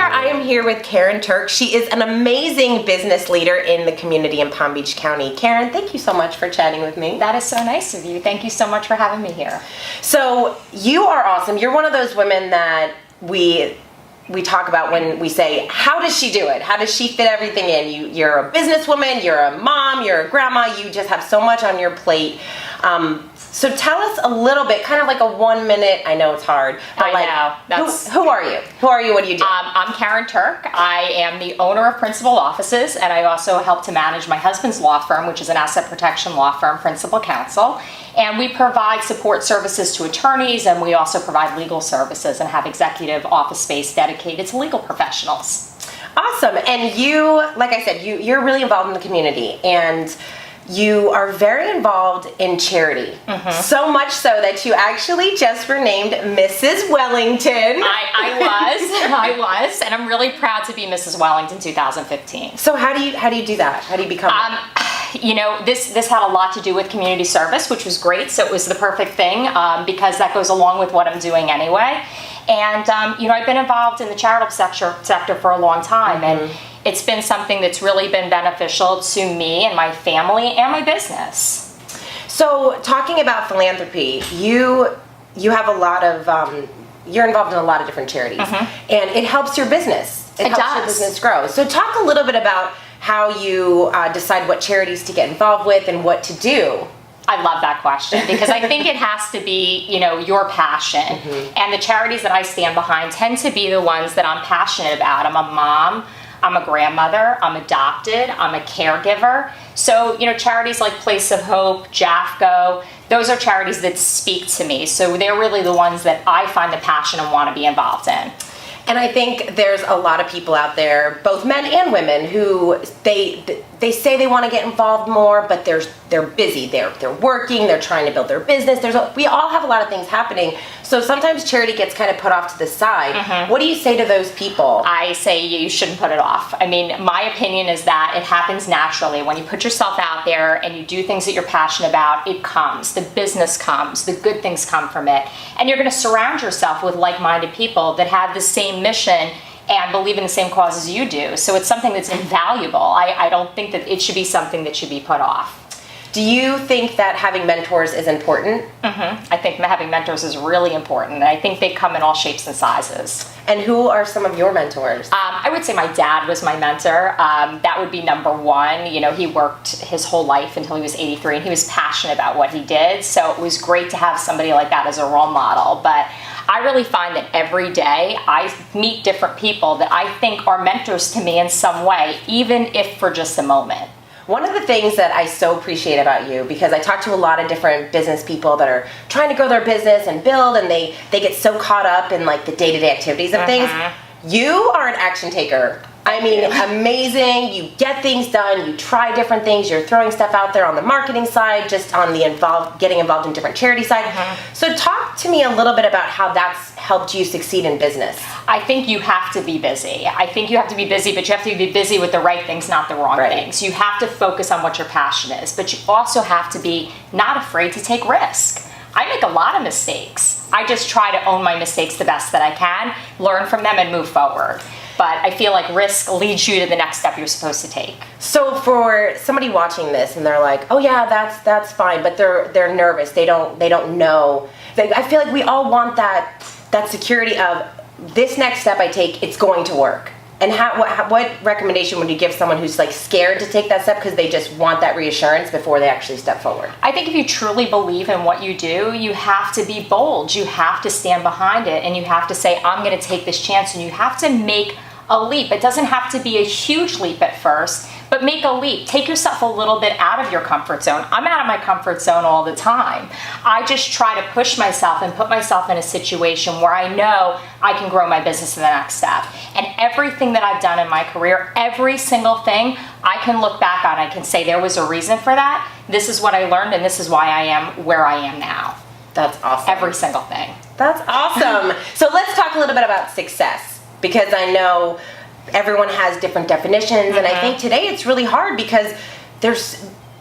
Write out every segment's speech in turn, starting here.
I am here with Karyn Turk. She is an amazing business leader in the community in Palm Beach County. Karyn, thank you so much for chatting with me. That is so nice of you. Thank you so much for having me here. So you are awesome. You're one of those women that we talk about when we say, how does she do it? How does she fit everything in? You're a businesswoman, you're a mom, you're a grandma, you just have so much on your plate. So tell us a little bit, kind of like a 1 minute, I know it's hard, but who are you? Who are you? What do you do? I'm Karyn Turk. I am the owner of Principal Offices, and I also help to manage my husband's law firm, which is an asset protection law firm, Principal Counsel. And we provide support services to attorneys, and we also provide legal services and have executive office space dedicated to legal professionals. Awesome. And you, like I said, you're really involved in the community, and you are very involved in charity. Mm-hmm. So much so that you actually just were named Mrs. Wellington. I was, and I'm really proud to be Mrs. Wellington 2015. So how do you do that? How do you become this had a lot to do with community service, which was great. So it was the perfect thing because that goes along with what I'm doing anyway. And I've been involved in the charitable sector for a long time, mm-hmm. and it's been something that's really been beneficial to me and my family and my business. So talking about philanthropy, you have a lot of you're involved in a lot of different charities, mm-hmm. and it helps your business. It helps your business grow. So talk a little bit about how you decide what charities to get involved with and what to do. I love that question because I think it has to be, your passion. Mm-hmm. And the charities that I stand behind tend to be the ones that I'm passionate about. I'm a mom, I'm a grandmother, I'm adopted, I'm a caregiver. So, charities like Place of Hope, JAFCO, those are charities that speak to me. So they're really the ones that I find the passion and want to be involved in. And I think there's a lot of people out there, both men and women, who they say they want to get involved more, but they're busy. They're working. They're trying to build their business. We all have a lot of things happening. So sometimes charity gets kind of put off to the side. Mm-hmm. What do you say to those people? I say you shouldn't put it off. I mean, my opinion is that it happens naturally. When you put yourself out there and you do things that you're passionate about, it comes. The business comes. The good things come from it. And you're going to surround yourself with like-minded people that have the same mission and believe in the same cause as you do. So it's something that's invaluable. I don't think that it should be something that should be put off. Do you think that having mentors is important? Mm-hmm. I think having mentors is really important. And I think they come in all shapes and sizes. And who are some of your mentors? I would say my dad was my mentor. That would be number one. He worked his whole life until he was 83, and he was passionate about what he did. So it was great to have somebody like that as a role model. But I really find that every day I meet different people that I think are mentors to me in some way, even if for just a moment. One of the things that I so appreciate about you, because I talk to a lot of different business people that are trying to grow their business and build, and they get so caught up in like the day-to-day activities of things. You are an action taker. I mean, amazing. You get things done. You try different things. You're throwing stuff out there on the marketing side, just on the getting involved in different charity side. Mm-hmm. So talk to me a little bit about how that's helped you succeed in business. I think you have to be busy. I think you have to be busy, but you have to be busy with the right things, not the wrong things. You have to focus on what your passion is, but you also have to be not afraid to take risk. I make a lot of mistakes. I just try to own my mistakes the best that I can, learn from them, and move forward. But I feel like risk leads you to the next step you're supposed to take. So for somebody watching this and they're like, oh yeah, that's fine, but they're nervous. They don't know. I feel like we all want that security of this next step I take, it's going to work. And what recommendation would you give someone who's like scared to take that step because they just want that reassurance before they actually step forward? I think if you truly believe in what you do, you have to be bold. You have to stand behind it, and you have to say, I'm going to take this chance, and you have to make a leap. It doesn't have to be a huge leap at first, but make a leap. Take yourself a little bit out of your comfort zone. I'm out of my comfort zone all the time. I just try to push myself and put myself in a situation where I know I can grow my business to the next step. And everything that I've done in my career, every single thing, I can look back on. I can say there was a reason for that. This is what I learned, and this is why I am where I am now. That's awesome. Every single thing. That's awesome. So let's talk a little bit about success, because I know everyone has different definitions, and I think today it's really hard because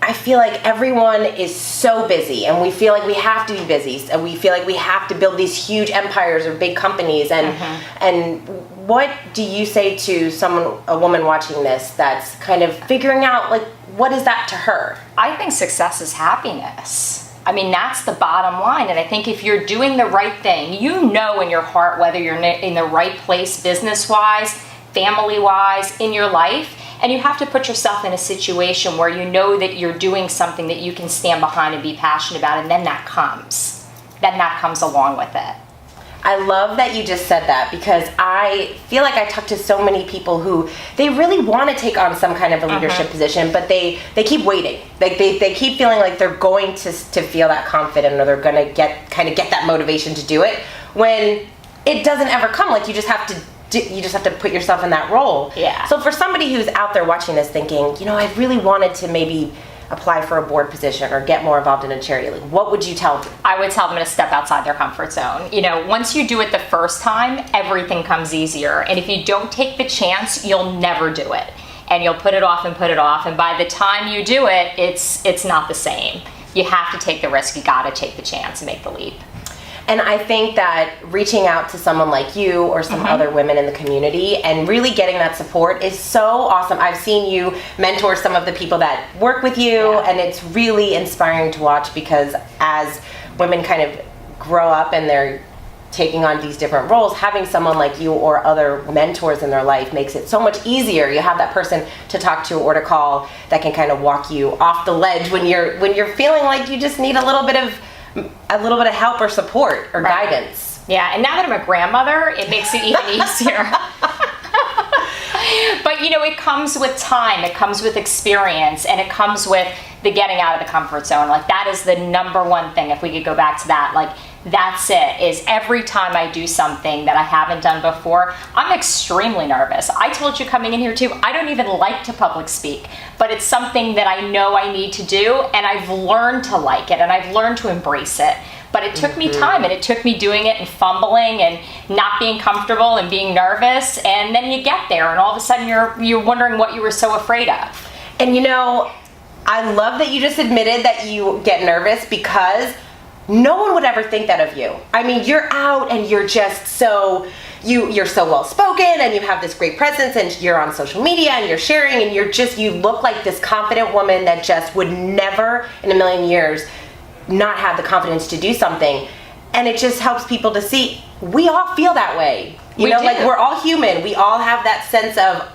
I feel like everyone is so busy, and we feel like we have to be busy, and we feel like we have to build these huge empires or big companies, and what do you say to a woman watching this that's kind of figuring out, like, what is that to her? I think success is happiness. I mean, that's the bottom line. And I think if you're doing the right thing, you know in your heart whether you're in the right place business-wise, family-wise, in your life. And you have to put yourself in a situation where you know that you're doing something that you can stand behind and be passionate about, and then that comes. Then that comes along with it. I love that you just said that, because I feel like I talk to so many people who they really want to take on some kind of a leadership position, but they keep waiting. Like they keep feeling like they're going to feel that confident, or they're going to get that motivation to do it, when it doesn't ever come. Like you just have to put yourself in that role. Yeah. So for somebody who's out there watching this thinking, I really wanted to maybe apply for a board position or get more involved in a charity, like what would you tell them? I would tell them to step outside their comfort zone. Once you do it the first time, everything comes easier. And if you don't take the chance, you'll never do it. And you'll put it off and put it off. And by the time you do it, it's not the same. You have to take the risk. You got to take the chance and make the leap. And I think that reaching out to someone like you or some other women in the community and really getting that support is so awesome. I've seen you mentor some of the people that work with you, and it's really inspiring to watch, because as women kind of grow up and they're taking on these different roles, having someone like you or other mentors in their life makes it so much easier. You have that person to talk to or to call that can kind of walk you off the ledge when you're feeling like you just need a little bit of help or support or guidance. Yeah, and now that I'm a grandmother, it makes it even easier. But it comes with time, it comes with experience, and it comes with the getting out of the comfort zone. Like that is the number one thing, if we could go back to that. Like that's it, is every time I do something that I haven't done before, I'm extremely nervous. I told you coming in here too, I don't even like to public speak, but it's something that I know I need to do, and I've learned to like it, and I've learned to embrace it. But it took me time, and it took me doing it and fumbling and not being comfortable and being nervous, and then you get there, and all of a sudden you're wondering what you were so afraid of. And I love that you just admitted that you get nervous, because no one would ever think that of you. I mean, you're out and you're just you're so well spoken, and you have this great presence, and you're on social media and you're sharing, and you look like this confident woman that just would never in a million years not have the confidence to do something. And it just helps people to see we all feel that way. Like we're all human. We all have that sense of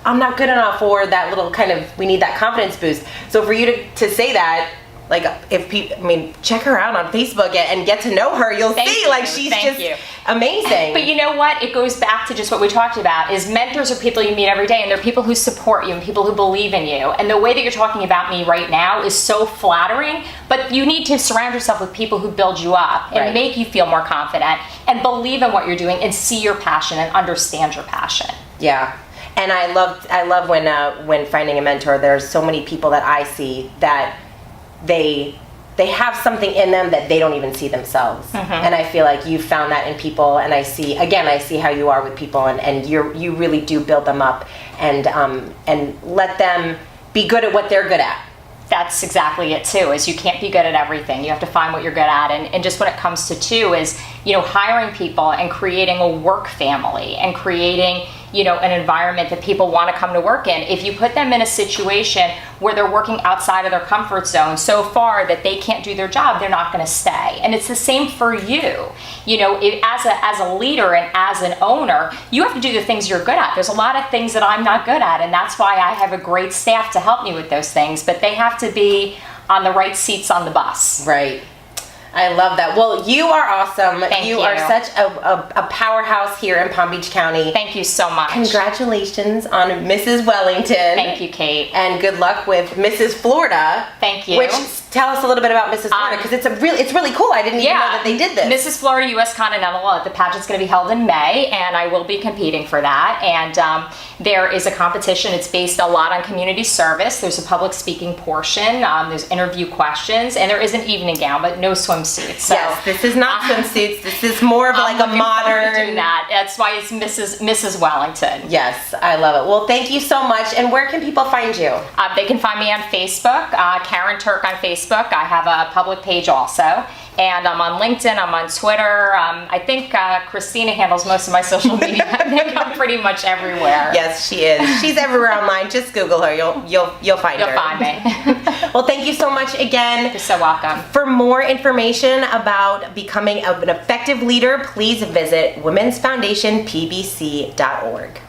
I'm not good enough, or that little we need that confidence boost. So for you to say that, like, if people, check her out on Facebook and get to know her. You'll see, like, she's just amazing. But you know what? It goes back to just what we talked about, is mentors are people you meet every day, and they're people who support you and people who believe in you. And the way that you're talking about me right now is so flattering, but you need to surround yourself with people who build you up and make you feel more confident and believe in what you're doing and see your passion and understand your passion. Yeah. And I love when finding a mentor, there's so many people that I see that they have something in them that they don't even see themselves. And I feel like you found that in people, and I see how you are with people, and you really do build them up and let them be good at what they're good at. That's exactly it too, is you can't be good at everything. You have to find what you're good at. And just when it comes to too is, hiring people and creating a work family and creating, an environment that people want to come to work in. If you put them in a situation where they're working outside of their comfort zone so far that they can't do their job, they're not going to stay. And it's the same for you. As a leader and as an owner, you have to do the things you're good at. There's a lot of things that I'm not good at, and that's why I have a great staff to help me with those things, but they have to be on the right seats on the bus. Right. I love that. Well, you are awesome. Thank you. You are such a powerhouse here in Palm Beach County. Thank you so much. Congratulations on Mrs. Wellington. Thank you, Kate. And good luck with Mrs. Florida. Thank you. Which, tell us a little bit about Mrs. Florida, because it's really cool. I didn't even know that they did this. Mrs. Florida U.S. Continental. The pageant's going to be held in May, and I will be competing for that. And there is a competition. It's based a lot on community service. There's a public speaking portion. There's interview questions, and there is an evening gown, but no swimsuits. So, yes, this is not swimsuits. This is more of like a modern. That. That's why it's Mrs. Wellington. Yes, I love it. Well, thank you so much. And where can people find you? They can find me on Facebook, Karyn Turk on Facebook. I have a public page also. And I'm on LinkedIn, I'm on Twitter. I think Christina handles most of my social media. I think I'm pretty much everywhere. Yes, she is. She's everywhere online. Just Google her. You'll find her. You'll find me. Well, thank you so much again. You're so welcome. For more information about becoming an effective leader, please visit womensfoundationpbc.org.